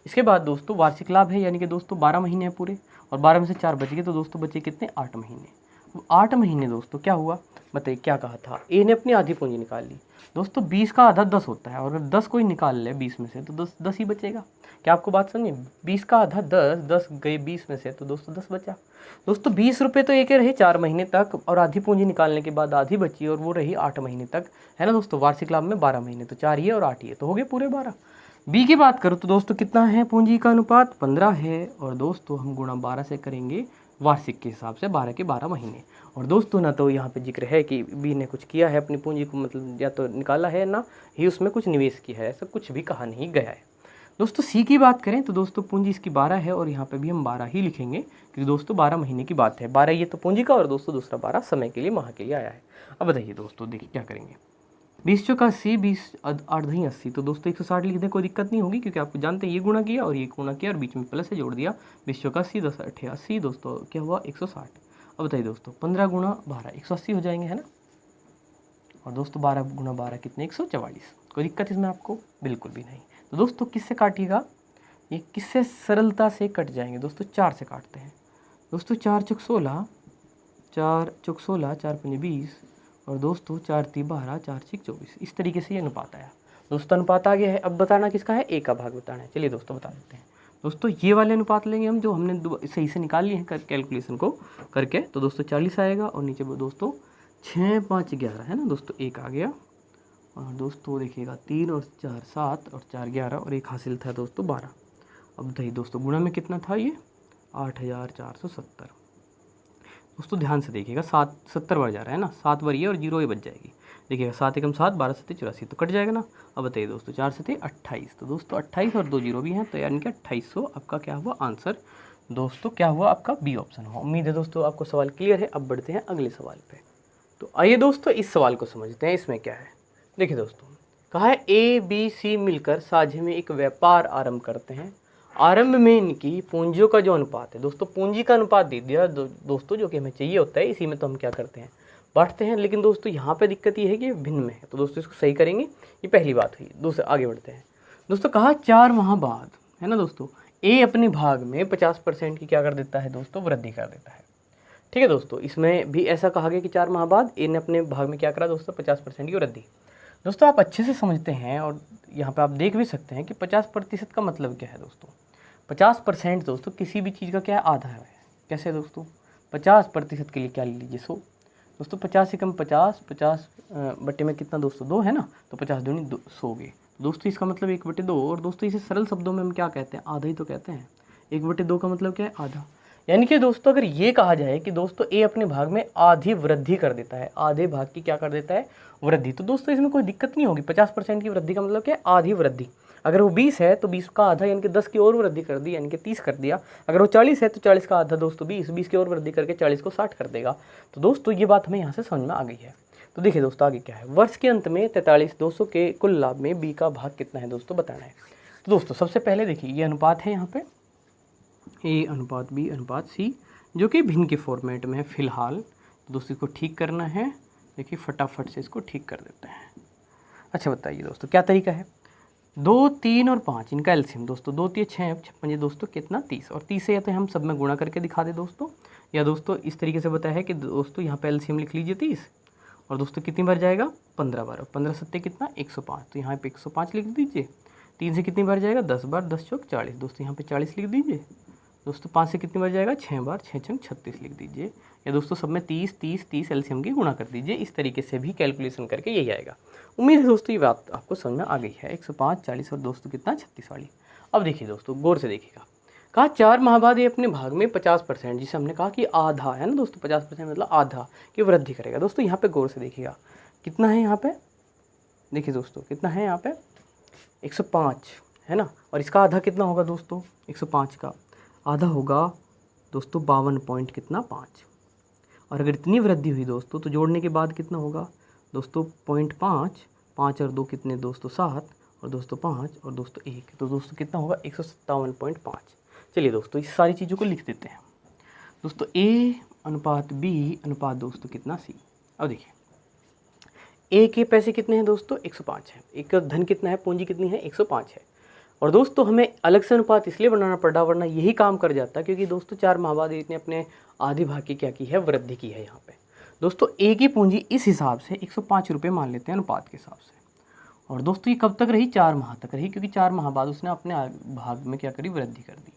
इसके बाद दोस्तों वार्षिक लाभ है, यानी कि दोस्तों 12 महीने हैं पूरे, और 12 में से 4 बच गए तो दोस्तों बचे कितने, 8 महीने। 8 महीने दोस्तों क्या हुआ, बताइए क्या कहा था, ए ने अपनी आधी पूंजी निकाल ली। दोस्तों 20 का आधा 10 होता है, और अगर 10 कोई निकाल ले 20 में से तो 10 ही बचेगा। क्या आपको बात समझे? 20 का आधा 10 गए 20 में से, तो दोस्तों 10 बचा। दोस्तों 20 रुपये तो एक रहे 4 महीने तक, और आधी पूंजी निकालने के बाद आधी बची और वो रही 8 महीने तक, है ना दोस्तों। वार्षिक लाभ में 12 महीने, तो 4 ही है और 8 ही है, तो हो गए पूरे 12। बी की बात करूँ तो दोस्तों कितना है पूंजी का अनुपात? 15 है, और दोस्तों हम गुणा 12 से करेंगे वार्षिक के हिसाब से, 12 के 12 महीने। और दोस्तों ना तो यहाँ पे जिक्र है कि बी ने कुछ किया है अपनी पूंजी को, मतलब या तो निकाला है, ना ही उसमें कुछ निवेश किया है, ऐसा कुछ भी कहा नहीं गया है। दोस्तों सी की बात करें तो दोस्तों पूंजी इसकी 12 है, और यहाँ पे भी हम 12 ही लिखेंगे, क्योंकि दोस्तों 12 महीने की बात है। 12 ये तो पूंजी का, और दोस्तों दूसरा 12 समय के लिए, माह के लिए आया है। अब बताइए दोस्तों, देखिए क्या करेंगे। 20 चौका 80, 20 8 दही 80, तो दोस्तों 160 लिख दें, कोई दिक्कत नहीं होगी, क्योंकि आपको जानते हैं ये गुणा किया और ये गुणा किया और बीच में प्लस से जोड़ दिया। 20 चौका 80, 10 8 80, दोस्तों क्या हुआ 160। अब बताइए दोस्तों 15 गुणा 12 180 हो जाएंगे, है ना। और दोस्तों 12 गुणा 12 कितने? 144। कोई दिक्कत इसमें आपको? बिल्कुल भी नहीं। तो दोस्तों किससे काटिएगा? ये किससे सरलता से कट जाएंगे? दोस्तों 4 से काटते हैं। दोस्तों 4 चौक 16, 4 चौक 16, 4 पंजे 20, और दोस्तों 4 3 12, 4 6 24। इस तरीके से ये अनुपात आया। दोस्तों अनुपात आ गया है। अब बताना किसका है? ए का भाग बताना है। चलिए दोस्तों बता देते हैं। दोस्तों ये वाले अनुपात लेंगे हम, जो हमने सही से निकाल लिए हैं कैलकुलेशन को करके। तो दोस्तों 40 आएगा, और नीचे दोस्तों 6 5 11, है ना दोस्तों, एक आ गया। और दोस्तों देखिएगा 3 और 4 7 और 4 11, और एक हासिल था दोस्तों 12। अब बताइए दोस्तों गुणा में कितना था? ये 8470। दोस्तों ध्यान से देखिएगा, 70 बार जा रहा है ना, 7 बार ये और 0 ये बच जाएगी। देखिएगा 7 एकम 7, 12 सत्ते 84, तो कट जाएगा ना। अब बताइए दोस्तों 4 सत्ते 28, तो दोस्तों 28 और 2 जीरो भी हैं, तो यानी कि 2800 आपका क्या हुआ आंसर? दोस्तों क्या हुआ आपका? बी ऑप्शन हुआ। उम्मीद है दोस्तों आपको सवाल क्लियर है। अब बढ़ते हैं अगले सवाल पे। तो आइए दोस्तों इस सवाल को समझते हैं, इसमें क्या है। देखिए दोस्तों, कहा है ए बी सी मिलकर साझे में एक व्यापार आरंभ करते हैं। आरंभ में इनकी पूंजियों का जो अनुपात है, दोस्तों पूंजी का अनुपात दे दिया दोस्तों, जो कि हमें चाहिए होता है। इसी में तो हम क्या करते हैं, बांटते हैं। लेकिन दोस्तों यहाँ पे दिक्कत ये है कि भिन्न में है, तो दोस्तों इसको सही करेंगे। ये पहली बात हुई। दूसरा आगे बढ़ते हैं। दोस्तों कहा 4 माह बाद, है ना दोस्तों, ए अपने भाग में 50% की क्या कर देता है दोस्तों? वृद्धि कर देता है। ठीक है दोस्तों, इसमें भी ऐसा कहा गया कि 4 माह बाद ए ने अपने भाग में क्या करा दोस्तों? 50% की वृद्धि। दोस्तों आप अच्छे से समझते हैं, और यहाँ पे आप देख भी सकते हैं कि 50% का मतलब क्या है दोस्तों। 50% दोस्तों किसी भी चीज़ का क्या है? आधा है। कैसे दोस्तों? 50% के लिए क्या ले लीजिए? 100। दोस्तों 50 से कम 50, 50 बटे में कितना दोस्तों? 2 है ना, तो 50 दूनी 100 गए। दोस्तों इसका मतलब 1/2। और दोस्तों इसे सरल शब्दों में हम क्या कहते हैं? आधा ही तो कहते हैं। 1/2 का मतलब क्या है? आधा। यानी कि दोस्तों अगर ये कहा जाए कि दोस्तों ए अपने भाग में आधी वृद्धि कर देता है, आधे भाग की क्या कर देता है? वृद्धि, तो दोस्तों इसमें कोई दिक्कत नहीं होगी। 50% की वृद्धि का मतलब क्या है? आधी वृद्धि। अगर वो 20 है तो 20 का आधा यानी कि 10 की और वृद्धि कर दी, यानी कि 30 कर दिया। अगर वो 40 है तो 40 का आधा दोस्तों 20 की और वृद्धि करके 40 को 60 कर देगा। तो दोस्तों ये बात हमें यहाँ से समझ में आ गई है। तो देखिए दोस्तों आगे क्या है। वर्ष के अंत में 43,200 के कुल लाभ में बी का भाग कितना है दोस्तों? बताना है। तो दोस्तों सबसे पहले देखिए ये अनुपात है यहाँ पे, ए अनुपात बी अनुपात सी, जो कि भिन्न के फॉर्मेट में है फिलहाल। तो दोस्तों इसको ठीक करना है। देखिए फटाफट से इसको ठीक कर देते हैं। अच्छा बताइए दोस्तों क्या तरीका है। 2 3 और 5 इनका एलसीएम दोस्तों, 2 3 6 56 दोस्तों कितना? 30। और 30 से या तो हम सब में गुणा करके दिखा दे दोस्तों, या दोस्तों इस तरीके से बताया है कि दोस्तों यहाँ पे एलसीएम लिख लीजिए 30, और दोस्तों कितनी बार जाएगा? 15 बार। और 15 सत्ते कितना? 105, तो यहाँ पे 105 लिख दीजिए। 3 से कितनी बार जाएगा? 10 बार, 10 चौक 40, दोस्तों यहाँ पे 40 लिख दीजिए। दोस्तों 5 से कितनी बार जाएगा? 6 बार, 6 छंग 36 लिख दीजिए। या दोस्तों सब में 30 30 30 एलसीएम की गुणा कर दीजिए। इस तरीके से भी कैलकुलेशन करके यही आएगा। उम्मीद है दोस्तों ये बात आपको समझ में आ गई है। 105 40 और दोस्तों कितना? 36 वाली। अब देखिए दोस्तों गौर से देखिएगा, कहा 4 माह बाद ये अपने भाग में 50%, जिसे हमने कहा कि आधा है ना दोस्तों, 50% मतलब आधा की वृद्धि करेगा। दोस्तों यहाँ पे गौर से देखिएगा कितना है यहाँ पे, देखिए दोस्तों कितना है यहाँ पे? 105 है ना, और इसका आधा कितना होगा दोस्तों? 105 का आधा होगा दोस्तों 52 पॉइंट कितना? 5। और अगर इतनी वृद्धि हुई दोस्तों तो जोड़ने के बाद कितना होगा दोस्तों? 0.5, 5 और 2 कितने दोस्तों? 7, और दोस्तों 5 और दोस्तों 1, तो दोस्तों कितना होगा? 157.5। चलिए दोस्तों इस सारी चीज़ों को लिख देते हैं दोस्तों। ए अनुपात बी अनुपात दोस्तों कितना? सी। अब देखिए ए के पैसे कितने हैं दोस्तों? 105 है। एक धन कितना है? पूंजी कितनी है? 105 है। और दोस्तों हमें अलग से अनुपात इसलिए बनाना पड़ा, वरना यही काम कर जाता, क्योंकि दोस्तों 4 माह बाद इसने अपने आधे भाग की क्या की है? वृद्धि की है यहाँ पे। दोस्तों ए की पूंजी इस हिसाब से 105 रुपये मान लेते हैं अनुपात के हिसाब से। और दोस्तों ये कब तक रही, 4 माह तक रही, क्योंकि 4 माह बाद उसने अपने भाग में क्या करी, वृद्धि कर दी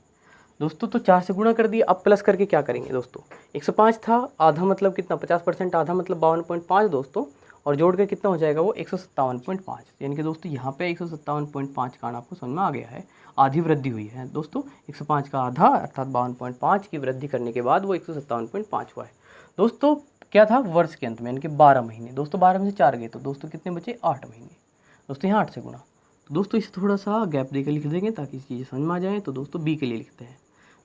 दोस्तों। तो 4 से गुणा कर दिया। अब प्लस करके क्या करेंगे दोस्तों, 105 था, आधा मतलब कितना, 50%, आधा मतलब 52.5 दोस्तों, और जोड़ के कितना हो जाएगा वो 157.5। यानी कि दोस्तों यहाँ पे 157.5 का आपको समझ में आ गया है, आधी वृद्धि हुई है दोस्तों। 105 का आधा अर्थात 52.5 की वृद्धि करने के बाद वो 157.5 हुआ है दोस्तों। क्या था, वर्ष के अंत में, यानी कि 12 महीने दोस्तों। 12 में से 4 गए तो दोस्तों कितने बचे, 8 महीने दोस्तों। यहाँ 8 से गुणा, तो दोस्तों इसे थोड़ा सा गैप देकर लिख देंगे ताकि चीज़ें समझ में आ जाए। तो दोस्तों बी के लिए लिखते हैं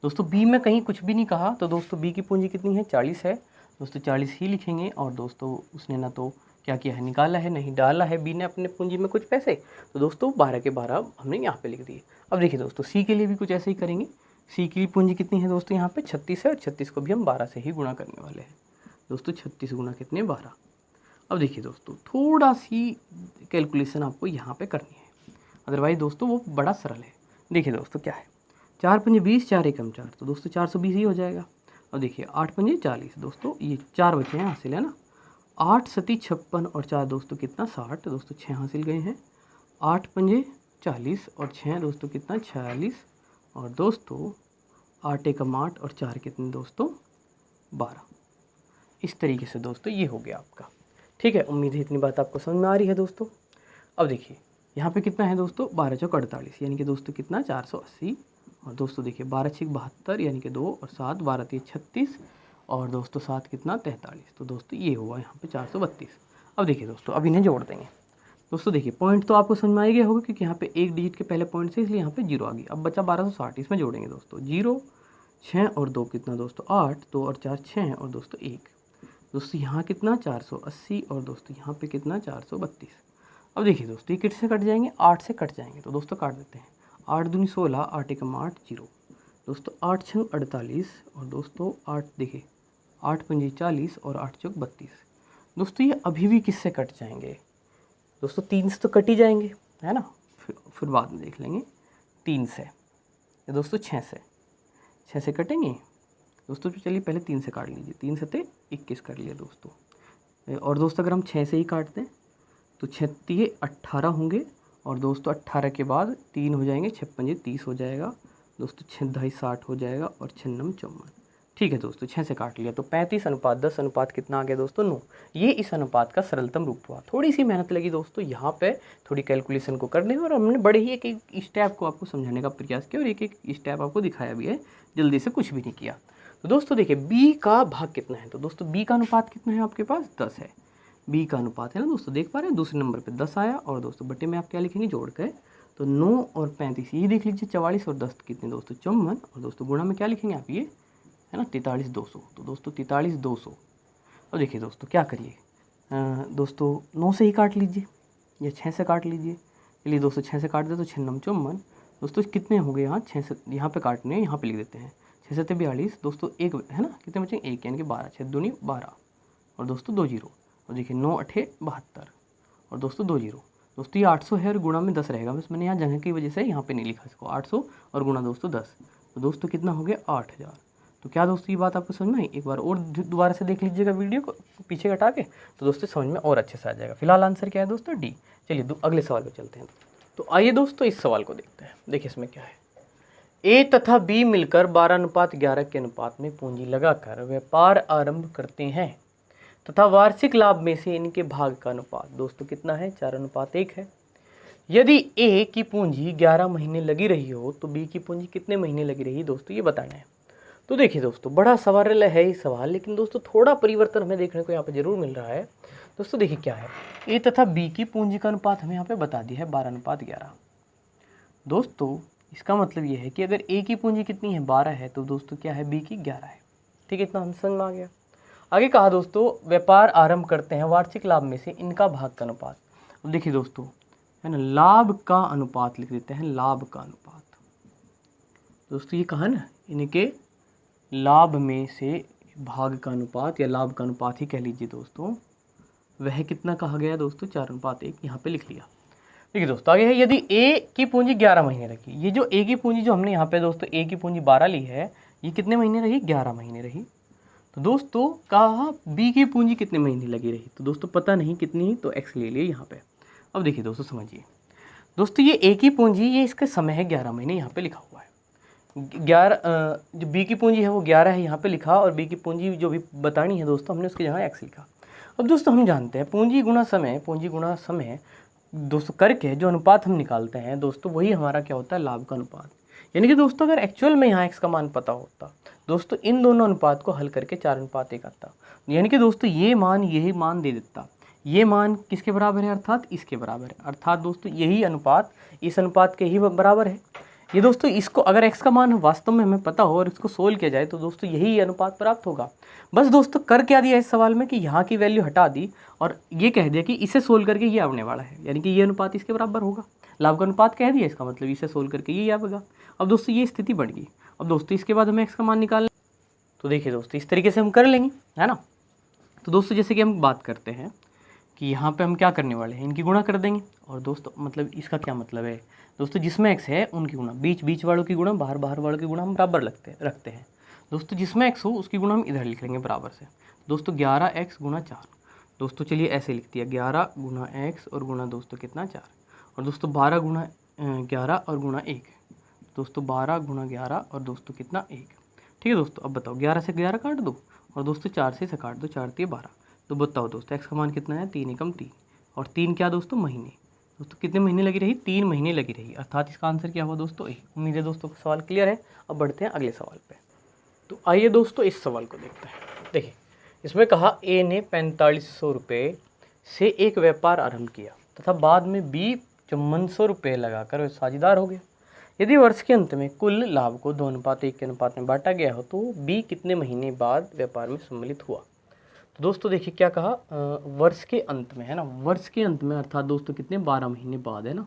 दोस्तों। बी में कहीं कुछ भी नहीं कहा, तो दोस्तों बी की पूंजी कितनी है, 40 है दोस्तों, 40 ही लिखेंगे। और दोस्तों उसने ना तो क्या किया है, निकाला है, नहीं डाला है बी ने अपने पूंजी में कुछ पैसे, तो दोस्तों 12 के 12 हमने यहाँ पे लिख दिए। अब देखिए दोस्तों सी के लिए भी कुछ ऐसे ही करेंगे। सी की पूंजी कितनी है दोस्तों, यहाँ पे 36 है, और 36 को भी हम 12 से ही गुणा करने वाले हैं दोस्तों। 36 गुणा कितने, 12। अब देखिए दोस्तों थोड़ा सी कैलकुलेशन आपको यहाँ पे करनी है, अदरवाइज दोस्तों वो बड़ा सरल है। देखिए दोस्तों क्या है, 4 पंजे 20, 4 एकम 4, तो दोस्तों 420 ही हो जाएगा। और देखिए 8 पंजे 40 दोस्तों, ये 4 बचे हैं हासिल है ना। 8 सती 56 और 4 दोस्तों कितना 60 दोस्तों, 6 हासिल गए हैं। 8 पंजे 40 और 6 दोस्तों कितना 46, और दोस्तों 8 एकम 8 और 4 कितने दोस्तों 12। इस तरीके से दोस्तों ये हो गया आपका, ठीक है। उम्मीद है इतनी बात आपको समझ में आ रही है दोस्तों। अब देखिए यहाँ पे कितना है दोस्तों, 12 चौक 48, यानी कि दोस्तों कितना 480, और दोस्तों देखिए 12 छीक 72, यानी कि 2 और 7, 12 3 36, और दोस्तों 7 कितना 43, तो दोस्तों ये हुआ यहाँ पे 432। अब देखिए दोस्तों अब इन्हें जोड़ देंगे दोस्तों। देखिए पॉइंट तो आपको समझ में आ गया होगा, क्योंकि यहाँ पे एक डिजिट के पहले पॉइंट से, इसलिए यहाँ पे 0 आ गई। अब बचा 1260, इसमें जोड़ेंगे दोस्तों 0, 6 और 2 कितना दोस्तों 8, 2 और 4 6, और दोस्तों 1 दोस्तों यहाँ कितना 480, और दोस्तों यहाँ पे कितना 432। अब देखिए दोस्तों ये किससे कट जाएंगे, 8 से कट जाएंगे, तो दोस्तों काट देते हैं। 8 दूनी 16, 8 एकम 8 0 दोस्तों, 8 छंग 48, और दोस्तों 8 देखिए 8 पंजे 40 और 8 चौक 32 दोस्तों। ये अभी भी किससे कट जाएंगे दोस्तों, 3 से तो कट ही जाएंगे है ना, फिर बाद में देख लेंगे। 3 से या दोस्तों 6 से कटेंगे दोस्तों। तो चलिए पहले 3 से काट लीजिए, 3 से 21 कर लिया दोस्तों। और दोस्तों अगर हम 6 से ही काटते हैं तो 6 18 होंगे, और दोस्तों 18 के बाद 3 हो जाएंगे, 6 पंजे 30 हो जाएगा दोस्तों, 6 ढाई 60 हो जाएगा, और 6 नम 54। ठीक है दोस्तों 6 से काट लिया, तो 35:10 अनुपात कितना आ गया दोस्तों 9। ये इस अनुपात का सरलतम रूप हुआ। थोड़ी सी मेहनत लगी दोस्तों यहाँ पे थोड़ी कैलकुलेशन को करने में, और हमने बड़े ही एक एक स्टेप को आपको समझाने का प्रयास किया, और एक एक स्टेप आपको दिखाया भी है, जल्दी से कुछ भी नहीं किया। तो दोस्तों देखिए बी का भाग कितना है, तो दोस्तों बी का अनुपात कितना है आपके पास 10 है। बी का अनुपात है ना दोस्तों, देख पा रहे हैं दूसरे नंबर पे 10 आया, और दोस्तों बटे में आप क्या लिखेंगे जोड़ कर, तो 9 और 35 ये देख लीजिए, 44 और 10 कितने दोस्तों 54, और दोस्तों गुणा में क्या लिखेंगे आप ये है ना 43,200, तो दोस्तों 43,200। और देखिए दोस्तों क्या करिए दोस्तों 9 से ही काट लीजिए या 6 से काट लीजिए। चलिए दोस्तों 6 से काट दे तो 6 नम 54 दोस्तों कितने हो गए यहाँ 6 से, यहाँ पे काटने हैं, यहाँ पे लिख देते हैं 6 से 42 दोस्तों, एक है ना कितने बचेंगे 1, यानी कि 12, 6 दूनी 12, और दोस्तों 2 जीरो, और देखिए 9 8 72, और दोस्तों 2 जीरो दोस्तों। ये 800 है और गुणा में 10 रहेगा, बस मैंने यहाँ जगह की वजह से यहाँ पे नहीं लिखा इसको। 800 और गुणा दोस्तों 10, तो दोस्तों कितना हो गया 8000। तो क्या दोस्तों ये बात आपको समझ में आई, एक बार और दोबारा से देख लीजिएगा वीडियो को पीछे हटा के, तो दोस्तों समझ में और अच्छे से आ जाएगा। फिलहाल आंसर क्या है दोस्तों डी। चलिए अगले सवाल पे चलते हैं। तो आइए दोस्तों इस सवाल को देखते हैं। देखिए इसमें क्या है, ए तथा बी मिलकर 12:11 के अनुपात में पूंजी लगाकर व्यापार आरंभ करते हैं तथा वार्षिक लाभ में से इनके भाग का अनुपात दोस्तों कितना है 4:1 है। यदि ए की पूंजी 11 महीने लगी रही हो तो बी की पूंजी कितने महीने लगी रही दोस्तों ये बताना है। तो देखिए दोस्तों बड़ा सवाल है ये सवाल, लेकिन दोस्तों थोड़ा परिवर्तन हमें देखने को यहाँ पे जरूर मिल रहा है। दोस्तों देखिए क्या है, ए तथा बी की पूंजी का अनुपात हमें यहाँ पे बता दिया है 12:11। दोस्तों इसका मतलब ये है कि अगर ए की पूंजी कितनी है 12 है, तो दोस्तों क्या है बी की 11 है। ठीक है, इतना हम समझ में आ गया। आगे कहा दोस्तों व्यापार आरंभ करते हैं, वार्षिक लाभ में से इनका भाग का अनुपात। अब देखिए दोस्तों है ना, लाभ का अनुपात लिख देते हैं, लाभ का अनुपात। दोस्तों ये कहा ना, इनके लाभ में से भाग का अनुपात या लाभ का अनुपात ही कह लीजिए दोस्तों, वह कितना कहा गया दोस्तों 4:1, यहाँ पे लिख लिया। देखिए दोस्तों आगे है, यदि ए की पूंजी 11 महीने रखी, ये जो ए की पूंजी जो हमने यहाँ पे दोस्तों ए की पूंजी 12 ली है, ये कितने महीने रही 11 महीने रही। तो दोस्तों कहा बी की पूंजी कितने महीने लगी रही, तो दोस्तों पता नहीं कितनी, तो एक्स ले लिए यहाँ पे। अब देखिए दोस्तों समझिए दोस्तों, ये ए की पूंजी, ये इसका समय है 11 महीने, यहाँ पे लिखा हुआ है 11। जो बी की पूंजी है वो 11 है यहाँ पे लिखा, और बी की पूंजी जो भी बतानी है दोस्तों हमने उसके यहाँ एक्स लिखा। अब दोस्तों हम जानते हैं पूंजी गुणा समय दोस्तों करके जो अनुपात हम निकालते हैं दोस्तों, वही हमारा क्या होता है, लाभ का अनुपात। यानी कि दोस्तों अगर एक्चुअल में यहाँ एक्स का मान पता होता दोस्तों, इन दोनों अनुपात को हल करके 4:1 आता, यानी कि दोस्तों ये मान यही मान दे देता, ये मान किसके बराबर है, अर्थात इसके बराबर है, अर्थात दोस्तों यही अनुपात इस अनुपात के ही बराबर है। ये दोस्तों इसको अगर x का मान वास्तव में हमें पता हो और इसको सोल्व किया जाए तो दोस्तों यही अनुपात प्राप्त होगा। बस दोस्तों कर क्या दिया इस सवाल में कि यहाँ की वैल्यू हटा दी और ये कह दिया कि इसे सोल्व करके ये आने वाला है, यानी कि ये अनुपात इसके बराबर होगा। लाभ का अनुपात कह दिया, इसका मतलब इसे सोल्व करके ये आएगा। अब दोस्तों ये स्थिति बढ़ गई। अब दोस्तों इसके बाद हमें x का मान निकालना, तो देखिए दोस्तों इस तरीके से हम कर लेंगे, है ना। तो दोस्तों जैसे कि हम बात करते हैं कि यहाँ पे हम क्या करने वाले हैं, इनकी गुणा कर देंगे। और दोस्तों मतलब इसका क्या मतलब है दोस्तों, जिसमें x है उनकी गुणा, बीच वालों की गुणा, बाहर वालों की गुणा हम बराबर रखते हैं। दोस्तों जिसमें x हो उसकी गुणा हम इधर लिख लेंगे बराबर से। दोस्तों 11x गुणा 4, दोस्तों चलिए ऐसे लिख दिया 11 गुणा x और गुणा दोस्तों कितना 4, और दोस्तों 12 गुणा 11 और गुणा 1, दोस्तों 12 गुणा 11 और दोस्तों कितना 1। ठीक है दोस्तों, अब बताओ 11 से 11 काट दो और दोस्तों 4 से काट दो, 4 3 12। तो बताओ दोस्तों x का मान कितना है, 3 एकम 3, और 3 क्या दोस्तों महीने। दोस्तों कितने महीने लगी रही, 3 महीने लगी रही, अर्थात इसका आंसर क्या हुआ दोस्तों ए। उम्मीद है दोस्तों सवाल क्लियर है। अब बढ़ते हैं अगले सवाल पे। तो आइए दोस्तों इस सवाल को देखते हैं। देखिए इसमें कहा ए ने 4500 रुपये से एक व्यापार आरंभ किया तथा बाद में बी 5400 रुपये लगाकर साझेदार हो गया। यदि वर्ष के अंत में कुल लाभ को 2:1 के अनुपात में बांटा गया हो तो बी कितने महीने बाद व्यापार में सम्मिलित हुआ। तो दोस्तों देखिए क्या कहा, वर्ष के अंत में, है ना, वर्ष के अंत में अर्थात दोस्तों कितने 12 महीने बाद, है ना।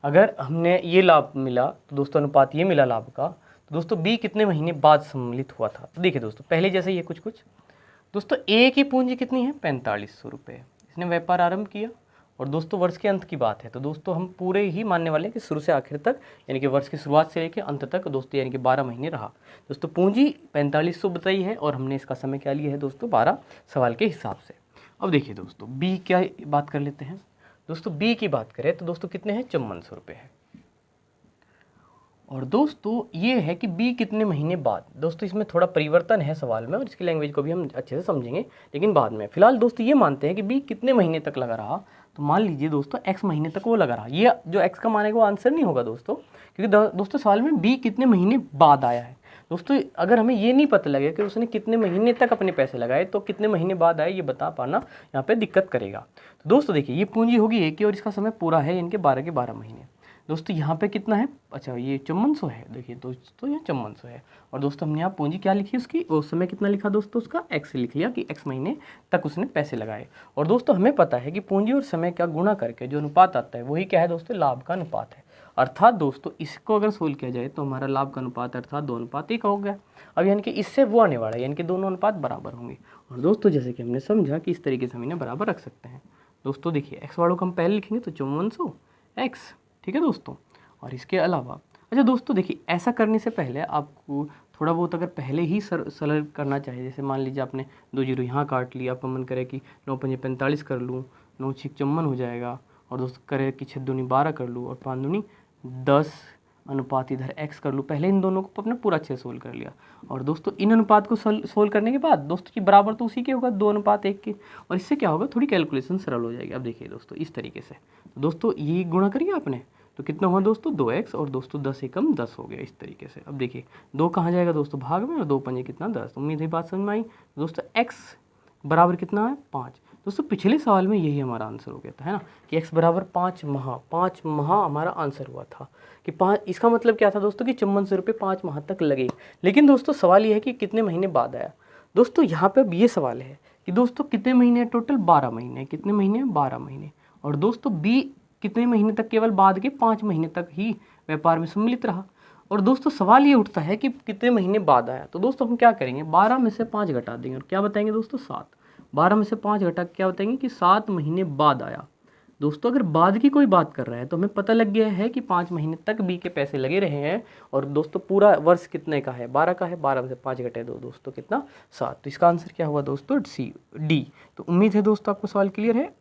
अगर हमने ये लाभ मिला तो दोस्तों अनुपात ये मिला लाभ का, तो दोस्तों बी कितने महीने बाद सम्मिलित हुआ था। तो देखिए दोस्तों पहले जैसे ये कुछ दोस्तों ए की पूंजी कितनी है 4500 रुपये, इसने व्यापार आरंभ किया और दोस्तों वर्ष के अंत की बात है, तो दोस्तों हम पूरे ही मानने वाले हैं कि शुरू से आखिर तक, यानी कि वर्ष की शुरुआत से लेकर अंत तक दोस्तों, यानी कि 12 महीने रहा। दोस्तों पूंजी 4500 बताई है और हमने इसका समय क्या लिया है दोस्तों 12 सवाल के हिसाब से। अब देखिए दोस्तों बी क्या बात कर लेते हैं। दोस्तों बी की बात करें तो दोस्तों कितने हैं 5400 रुपये है, और दोस्तों ये है कि बी कितने महीने बाद। दोस्तों इसमें थोड़ा परिवर्तन है सवाल में और इसकी लैंग्वेज को भी हम अच्छे से समझेंगे लेकिन बाद में। फिलहाल दोस्तों ये मानते हैं कि बी कितने महीने तक लगा रहा, तो मान लीजिए दोस्तों x महीने तक वो लगा रहा। ये जो x का मान है वो आंसर नहीं होगा दोस्तों, क्योंकि दोस्तों सवाल में बी कितने महीने बाद आया है। दोस्तों अगर हमें ये नहीं पता लगे कि उसने कितने महीने तक अपने पैसे लगाए तो कितने महीने बाद आए ये बता पाना यहाँ पे दिक्कत करेगा। तो दोस्तों देखिए ये पूंजी होगी एक की और इसका समय पूरा है इनके 12 के 12 महीने। दोस्तों यहाँ पे कितना है, अच्छा ये 5400 है, देखिए दोस्तों ये 5400 है, और दोस्तों हमने यहाँ पूंजी क्या लिखी उसकी, उस समय कितना लिखा दोस्तों उसका x लिख लिया कि x महीने तक उसने पैसे लगाए। और दोस्तों हमें पता है कि पूंजी और समय का गुणा करके जो अनुपात आता है वही क्या है दोस्तों, लाभ का अनुपात है। अर्थात दोस्तों इसको अगर सोल्व किया जाए तो हमारा लाभ का अनुपात अर्थात 2:1 हो गया। अब यानी कि इससे वो आने वाला है, यानी कि दोनों अनुपात बराबर होंगे। और दोस्तों जैसे कि हमने समझा कि इस तरीके से हम इन्हें बराबर रख सकते हैं। दोस्तों देखिए x वालों को हम पहले लिखेंगे तो 5400 x, ठीक है दोस्तों। और इसके अलावा अच्छा दोस्तों देखिए ऐसा करने से पहले आपको थोड़ा बहुत अगर पहले ही सरल करना चाहिए, जैसे मान लीजिए आपने 2 जीरो यहाँ काट लिया, आपका मन करे कि 9 पंजे 45 कर लूँ, 9 6 54 हो जाएगा, और दोस्तों करे कि 6 दूनी 12 कर लूँ और 5 दूनी 10 अनुपात इधर x कर लूँ। पहले इन दोनों को अपने पूरा अच्छे से सोल्व कर लिया, और दोस्तों इन अनुपात को सोल्व करने के बाद दोस्तों की बराबर तो उसी के होगा 2:1 के, और इससे क्या होगा थोड़ी कैलकुलेशन सरल हो जाएगी। अब देखिए दोस्तों इस तरीके से दोस्तों ये गुणा करिए आपने तो कितना हुआ दोस्तों 2x, और दोस्तों 10 एकम 10 हो गया इस तरीके से। अब देखिए 2 कहाँ जाएगा दोस्तों भाग में, और 2 पंजे कितना 10। उम्मीद है बात समझ में आई। दोस्तों x बराबर कितना है 5। दोस्तों पिछले सवाल में यही हमारा आंसर हो गया था, है ना, कि x बराबर 5 माह हमारा आंसर हुआ था कि 5। इसका मतलब क्या था दोस्तों कि 5400 रुपये 5 माह तक लगे। लेकिन दोस्तों सवाल ये है कि कितने महीने बाद आया। दोस्तों यहाँ पे अब ये सवाल है कि दोस्तों कितने महीने टोटल 12 महीने, कितने महीने 12 महीने, और दोस्तों b कितने महीने तक, केवल बाद के 5 महीने तक ही व्यापार में सम्मिलित रहा। और दोस्तों सवाल ये उठता है कि कितने महीने बाद आया। तो दोस्तों हम क्या करेंगे 12 में से 5 घटा देंगे और क्या बताएंगे दोस्तों 7। 12 में से 5 घटा क्या बताएंगे कि 7 महीने बाद आया। दोस्तों अगर बाद की कोई बात कर रहा है तो हमें पता लग गया है कि 5 महीने तक बी के पैसे लगे रहे हैं। और दोस्तों पूरा वर्ष कितने का है, 12 का है, 12 में से 5 घटे 2 दोस्तों कितना, 7। तो इसका आंसर क्या हुआ दोस्तों, सी डी। तो उम्मीद है दोस्तों आपको सवाल क्लियर है।